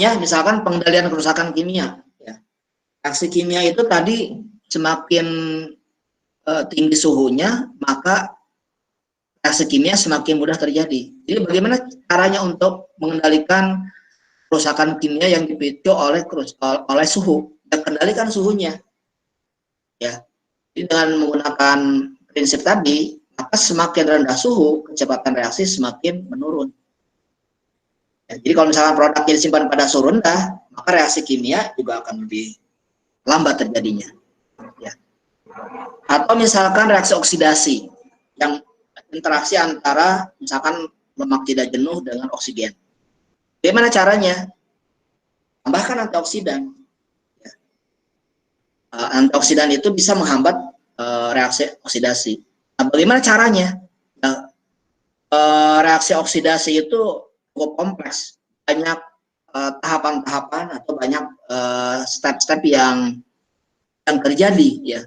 contohnya misalkan pengendalian kerusakan kimia. Ya. Reaksi kimia itu tadi semakin tinggi suhunya, maka reaksi kimia semakin mudah terjadi. Jadi bagaimana caranya untuk mengendalikan kerusakan kimia yang dipicu oleh suhu? Ya, kendalikan suhunya. Ya. Jadi dengan menggunakan prinsip tadi, maka semakin rendah suhu, kecepatan reaksi semakin menurun. Ya, jadi kalau misalkan produknya disimpan pada suhu rendah, maka reaksi kimia juga akan lebih lambat terjadinya. Ya. Atau misalkan reaksi oksidasi, yang interaksi antara misalkan lemak tidak jenuh dengan oksigen. Bagaimana caranya? Tambahkan antioksidan. Ya. Antioksidan itu bisa menghambat reaksi oksidasi. Nah, bagaimana caranya? Nah, reaksi oksidasi itu cukup kompleks, banyak tahapan-tahapan atau banyak step-step yang terjadi. Ya.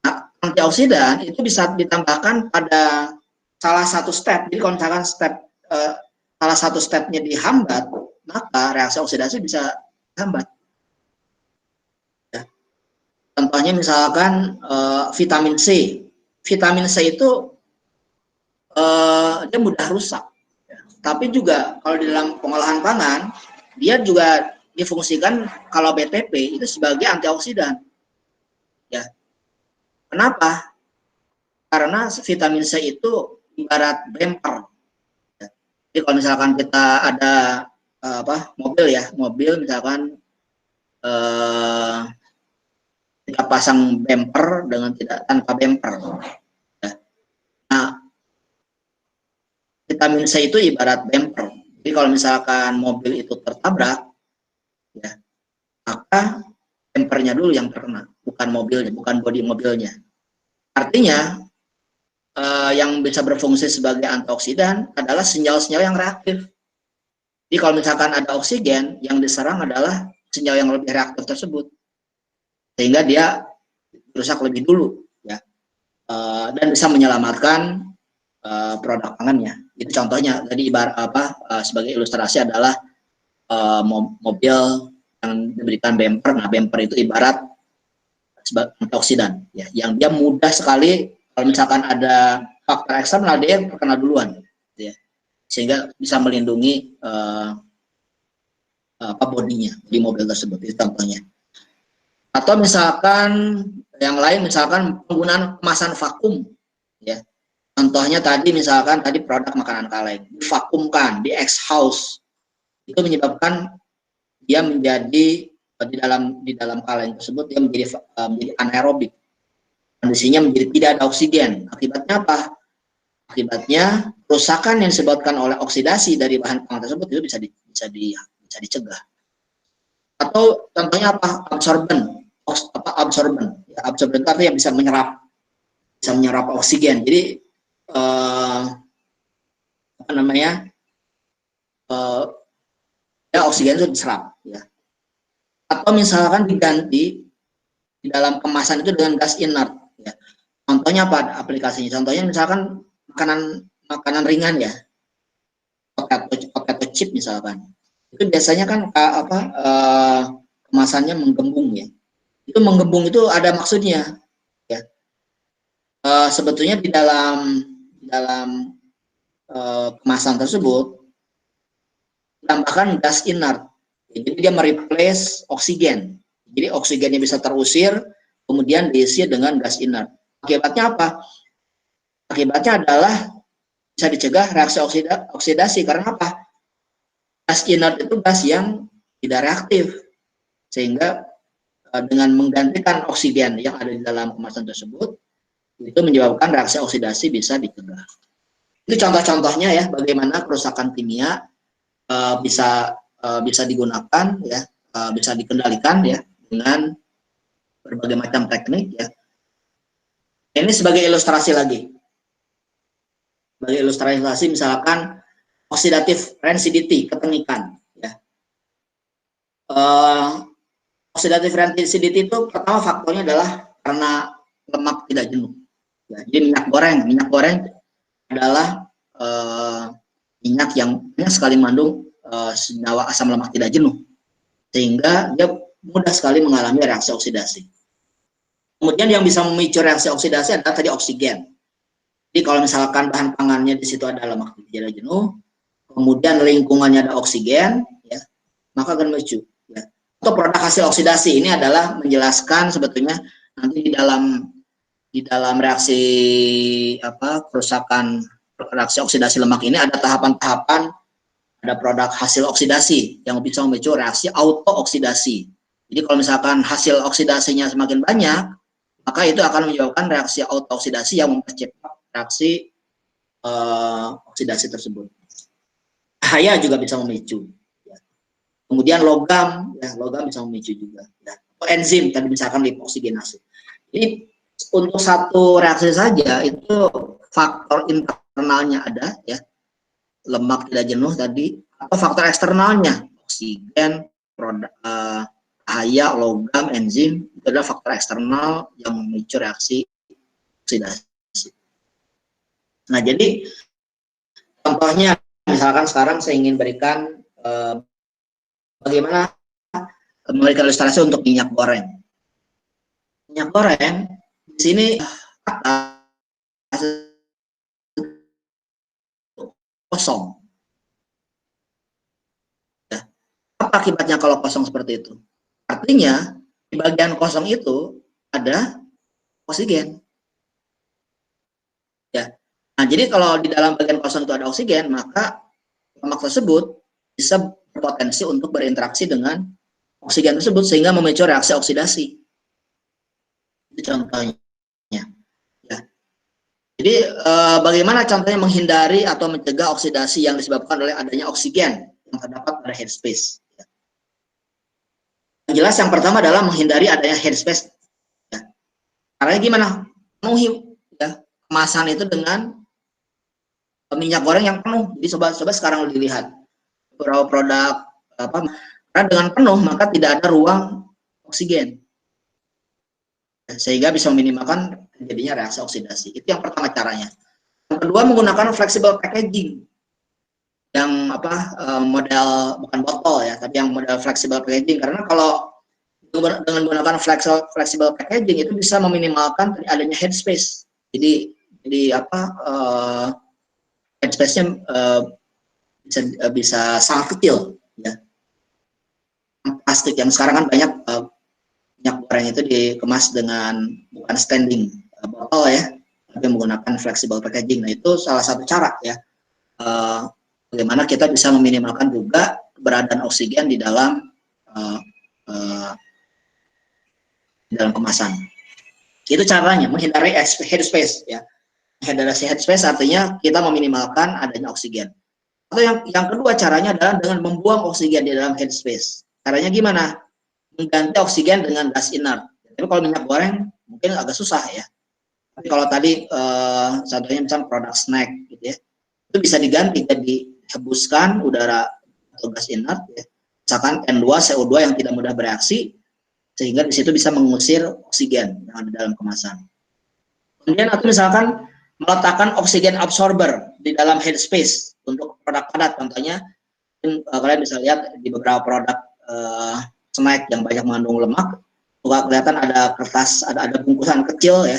Nah, antioksidan itu bisa ditambahkan pada salah satu step. Jadi kalau misalkan salah satu stepnya dihambat, maka reaksi oksidasi bisa hambat. Ya. Contohnya misalkan vitamin C. Vitamin C itu dia mudah rusak. Ya. Tapi juga kalau di dalam pengolahan pangan, dia juga difungsikan kalau BTP itu sebagai antioksidan. Ya. Kenapa? Karena vitamin C itu ibarat bumper. Ya. Jadi kalau misalkan kita ada mobil misalkan kita pasang bumper dengan tanpa bumper. Ya. Nah, vitamin C itu ibarat bumper. Jadi kalau misalkan mobil itu tertabrak, ya, maka bumpernya dulu yang terkena, bukan mobilnya, bukan bodi mobilnya. Artinya yang bisa berfungsi sebagai antioksidan adalah senyawa-senyawa yang reaktif. Jadi kalau misalkan ada oksigen, yang diserang adalah senyawa yang lebih reaktif tersebut, sehingga dia rusak lebih dulu, ya, dan bisa menyelamatkan produk pangannya. Itu contohnya. Tadi sebagai ilustrasi adalah mobil yang diberikan bumper. Nah, bumper itu ibarat sebagai antioksidan, ya, yang dia mudah sekali kalau misalkan ada faktor eksternal dia terkena duluan, ya, sehingga bisa melindungi bodinya di mobil tersebut. Itu contohnya. Atau misalkan yang lain, misalkan penggunaan kemasan vakum, ya. Contohnya tadi misalkan produk makanan kaleng divakumkan, di exhaust, itu menyebabkan dia menjadi di dalam kaleng tersebut dia menjadi anaerobik. Kondisinya menjadi tidak ada oksigen. Akibatnya apa? Akibatnya kerusakan yang disebabkan oleh oksidasi dari bahan pangan tersebut itu bisa dicegah. Atau contohnya apa? Absorben. Ya, absorben itu yang bisa menyerap oksigen. Jadi oksigen itu diserap. Ya. Atau misalkan diganti di dalam kemasan itu dengan gas inert. Ya. Contohnya apa aplikasinya? Contohnya misalkan makanan ringan, ya, potato chip misalkan. Itu biasanya kan kemasannya menggembung, ya. Itu menggembung itu ada maksudnya, ya. Sebetulnya di dalam kemasan tersebut tambahkan gas inert. Jadi dia mereplace oksigen. Jadi oksigennya bisa terusir, kemudian diisi dengan gas inert. Akibatnya apa? Akibatnya adalah bisa dicegah reaksi oksidasi. Karena apa? Gas inert itu gas yang tidak reaktif. Sehingga dengan menggantikan oksigen yang ada di dalam kemasan tersebut, itu menyebabkan reaksi oksidasi bisa dicegah. Itu contoh-contohnya, ya, bagaimana kerusakan kimia bisa digunakan, ya, bisa dikendalikan, ya, dengan berbagai macam teknik, ya. Ini sebagai ilustrasi lagi. Sebagai ilustrasi misalkan oxidative rancidity, ketengikan, ya. Oxidative rancidity itu pertama faktornya adalah karena lemak tidak jenuh. Ya, jadi minyak goreng adalah minyak yang banyak sekali mengandung senyawa asam lemak tidak jenuh. sehingga dia mudah sekali mengalami reaksi oksidasi. Kemudian yang bisa memicu reaksi oksidasi adalah tadi oksigen. Jadi kalau misalkan bahan pangannya di situ ada lemak jenuh, kemudian lingkungannya ada oksigen, ya, maka akan memicu. Ya. Atau produk hasil oksidasi ini adalah menjelaskan sebetulnya nanti di dalam reaksi kerusakan reaksi oksidasi lemak ini ada tahapan-tahapan, ada produk hasil oksidasi yang bisa memicu reaksi auto-oksidasi. Jadi kalau misalkan hasil oksidasinya semakin banyak, maka itu akan menyebabkan reaksi auto-oksidasi yang mempercepat reaksi oksidasi tersebut. Cahaya juga bisa memicu. Ya. Kemudian logam bisa memicu juga. Ya. Atau enzim, tadi misalkan lipoksigenase. Jadi untuk satu reaksi saja itu faktor internalnya ada, ya, lemak tidak jenuh tadi, atau faktor eksternalnya, oksigen, cahaya, logam, enzim, itu adalah faktor eksternal yang memicu reaksi oksidasi. Nah, jadi contohnya misalkan sekarang saya ingin berikan bagaimana memberikan ilustrasi untuk minyak goreng. Minyak goreng di sini kosong. Ya. Apa akibatnya kalau kosong seperti itu? Artinya di bagian kosong itu ada oksigen. Ya. Nah, jadi kalau di dalam bagian kosong itu ada oksigen, maka lemak tersebut bisa berpotensi untuk berinteraksi dengan oksigen tersebut sehingga memicu reaksi oksidasi. Itu contohnya. Ya. Jadi bagaimana contohnya menghindari atau mencegah oksidasi yang disebabkan oleh adanya oksigen yang terdapat pada headspace. Ya. Yang jelas yang pertama adalah menghindari adanya headspace. Ya. Caranya gimana? Penuhi ya, kemasan itu dengan minyak goreng yang penuh. Jadi sobat-sobat sekarang dilihat beberapa produk karena dengan penuh maka tidak ada ruang oksigen, sehingga bisa meminimalkan terjadinya reaksi oksidasi. Itu yang pertama caranya. Yang kedua, menggunakan flexible packaging yang model bukan botol ya, tapi yang model flexible packaging, karena kalau dengan menggunakan flexible packaging itu bisa meminimalkan adanya headspace. Jadi headspace-nya bisa sangat kecil ya. Plastik yang sekarang kan banyak minyak goreng itu dikemas dengan bukan standing botol ya, tapi menggunakan flexible packaging. Nah, itu salah satu cara ya bagaimana kita bisa meminimalkan juga keberadaan oksigen di dalam kemasan. Itu caranya menghindari headspace ya. Menghindari headspace artinya kita meminimalkan adanya oksigen. Atau yang kedua caranya adalah dengan membuang oksigen di dalam headspace. Caranya gimana? Mengganti oksigen dengan gas inert. Tapi kalau minyak goreng mungkin agak susah ya. Tapi kalau tadi contohnya misalnya produk snack gitu ya, itu bisa diganti, jadi hembuskan udara atau gas inert ya. Misalkan N2 CO2 yang tidak mudah bereaksi, sehingga di situ bisa mengusir oksigen yang ada dalam kemasan. Kemudian atau misalkan meletakkan oksigen absorber di dalam headspace untuk produk padat. Contohnya kalian bisa lihat di beberapa produk snack yang banyak mengandung lemak, juga kelihatan ada kertas, ada bungkusan kecil ya,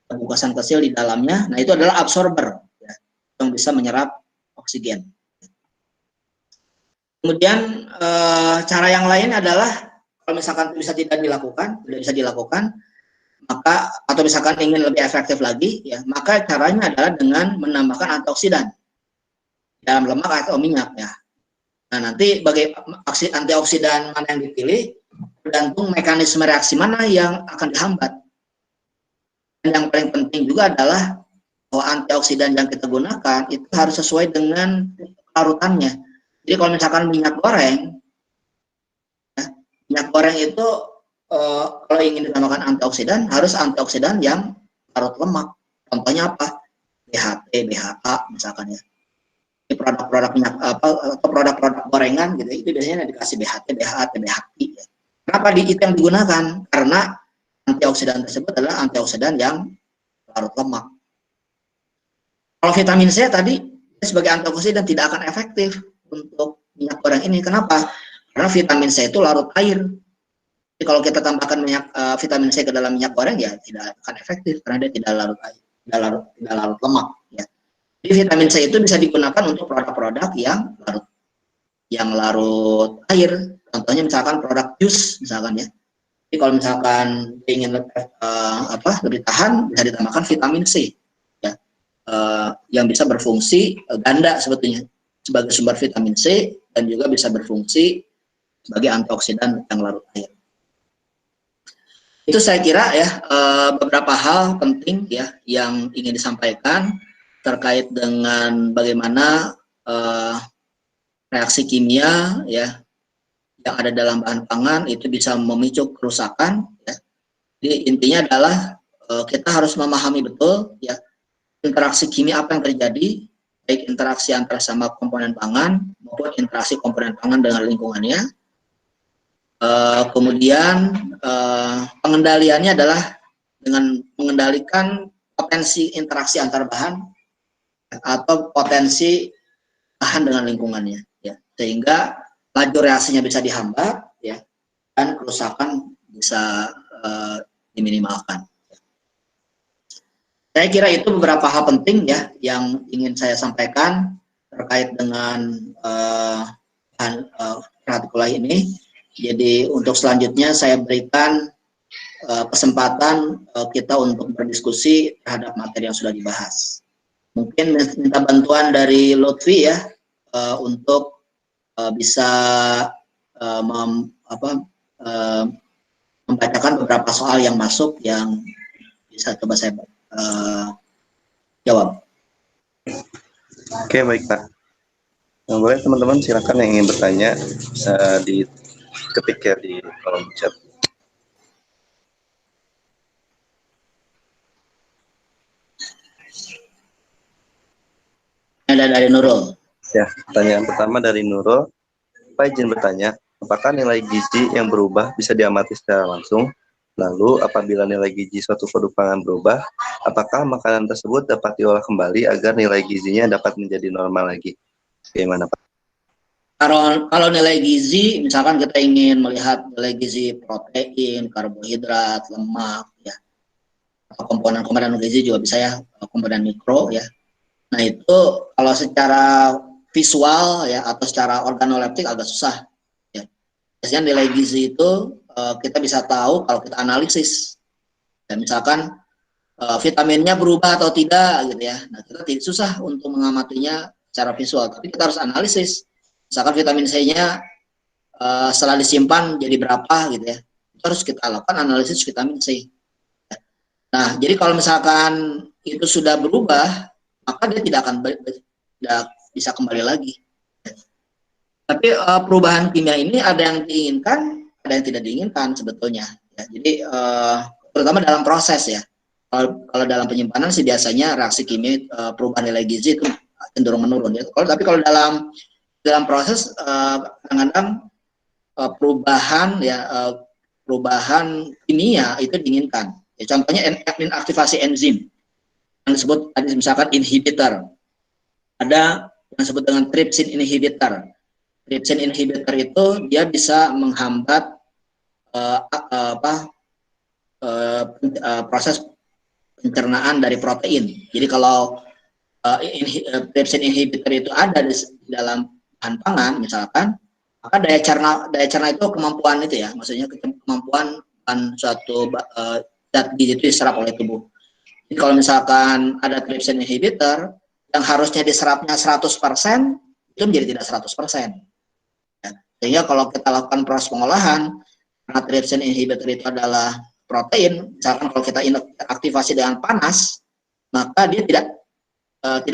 bungkusan kecil di dalamnya. Nah, itu adalah absorber ya, yang bisa menyerap oksigen. Kemudian cara yang lain adalah kalau misalkan tidak bisa dilakukan, maka atau misalkan ingin lebih efektif lagi ya, maka caranya adalah dengan menambahkan antioksidan dalam lemak atau minyak ya. Nah, nanti bagi antioksidan mana yang dipilih tergantung mekanisme reaksi mana yang akan dihambat. Dan yang paling penting juga adalah bahwa antioksidan yang kita gunakan itu harus sesuai dengan larutannya. Jadi kalau misalkan minyak goreng itu kalau ingin ditambahkan antioksidan harus antioksidan yang larut lemak. Contohnya apa? BHT, BHA misalkan ya. Ini produk-produk minyak atau produk-produk gorengan gitu, itu biasanya dikasih BHT, BHA, TBHI. Ya. Kenapa itu yang digunakan? Karena antioksidan tersebut adalah antioksidan yang larut lemak. Kalau vitamin C tadi sebagai antioksidan tidak akan efektif untuk minyak goreng ini. Kenapa? Karena vitamin C itu larut air. Jadi kalau kita tambahkan minyak vitamin C ke dalam minyak goreng ya tidak akan efektif karena dia tidak larut air, tidak larut lemak. Ya. Jadi vitamin C itu bisa digunakan untuk produk-produk yang larut air. Contohnya misalkan produk jus misalkan ya. Jadi kalau misalkan ingin lebih tahan bisa ditambahkan vitamin C ya, yang bisa berfungsi ganda sebetulnya sebagai sumber vitamin C dan juga bisa berfungsi sebagai antioksidan yang larut air. Itu saya kira ya beberapa hal penting ya yang ingin disampaikan terkait dengan bagaimana reaksi kimia ya yang ada dalam bahan pangan itu bisa memicu kerusakan ya. Jadi intinya adalah kita harus memahami betul ya interaksi kimia apa yang terjadi, baik interaksi antara sama komponen pangan maupun interaksi komponen pangan dengan lingkungannya. Kemudian pengendaliannya adalah dengan mengendalikan potensi interaksi antar bahan atau potensi bahan dengan lingkungannya ya, sehingga laju reaksinya bisa dihambat ya dan kerusakan bisa diminimalkan. Saya kira itu beberapa hal penting ya yang ingin saya sampaikan terkait dengan praktikulah ini. Jadi untuk selanjutnya saya berikan kesempatan kita untuk berdiskusi terhadap materi yang sudah dibahas. Mungkin minta bantuan dari Lutfi ya untuk bisa membacakan beberapa soal yang masuk yang bisa coba saya jawab. Oke, baik Pak. Yang boleh teman-teman silakan yang ingin bertanya bisa diketik ya di kolom chat. Ada dari Nurul. Ya, pertanyaan pertama dari Nurul. Pak izin bertanya, apakah nilai gizi yang berubah bisa diamati secara langsung? Lalu, apabila nilai gizi suatu produk pangan berubah, apakah makanan tersebut dapat diolah kembali agar nilai gizinya dapat menjadi normal lagi? Bagaimana Pak? Kalau nilai gizi, misalkan kita ingin melihat nilai gizi protein, karbohidrat, lemak, ya, atau komponen-komponen gizi juga bisa ya, komponen mikro ya. Nah itu kalau secara visual ya atau secara organoleptik agak susah. Ya. Biasanya nilai gizi itu kita bisa tahu kalau kita analisis. Ya, misalkan vitaminnya berubah atau tidak gitu ya. Nah kita tidak susah untuk mengamatinya secara visual, tapi kita harus analisis. Misalkan vitamin C-nya setelah disimpan jadi berapa gitu ya. Itu harus kita lakukan analisis vitamin C. Nah, jadi kalau misalkan itu sudah berubah, maka dia tidak bisa kembali lagi. Tapi perubahan kimia ini ada yang diinginkan, ada yang tidak diinginkan sebetulnya. Ya, jadi terutama dalam proses ya. Kalau dalam penyimpanan sih biasanya reaksi kimia perubahan nilai gizi itu cenderung menurun. Ya. Tapi kalau dalam proses kadang-kadang perubahan kimia itu diinginkan. Ya, contohnya inaktivasi enzim yang disebut tadi misalkan inhibitor. Ada yang disebut dengan trypsin inhibitor. Trypsin inhibitor itu dia bisa menghambat proses pencernaan dari protein. Jadi kalau trypsin inhibitor itu ada di dalam bahan pangan misalkan, maka daya cerna itu kemampuan itu ya, maksudnya kemampuan suatu zat gizi itu diserap oleh tubuh. Jadi kalau misalkan ada trypsin inhibitor yang harusnya diserapnya 100%, itu menjadi tidak 100%. Ya. Sehingga kalau kita lakukan proses pengolahan, karena trypsin inhibitor itu adalah protein, misalkan kalau kita aktivasi dengan panas, maka dia tidak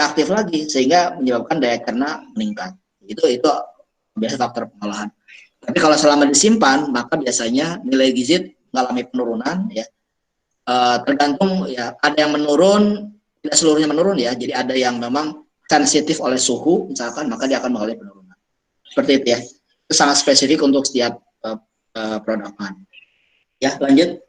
aktif lagi, sehingga menyebabkan daya cerna meningkat. Itu biasa faktor pengolahan. Tapi kalau selama disimpan, maka biasanya nilai gizi mengalami penurunan ya. Tergantung ya, ada yang menurun, tidak seluruhnya menurun ya. Jadi ada yang memang sensitif oleh suhu misalkan, maka dia akan mengalami penurunan. Seperti itu ya. Itu sangat spesifik untuk setiap produk pangan. Ya, lanjut.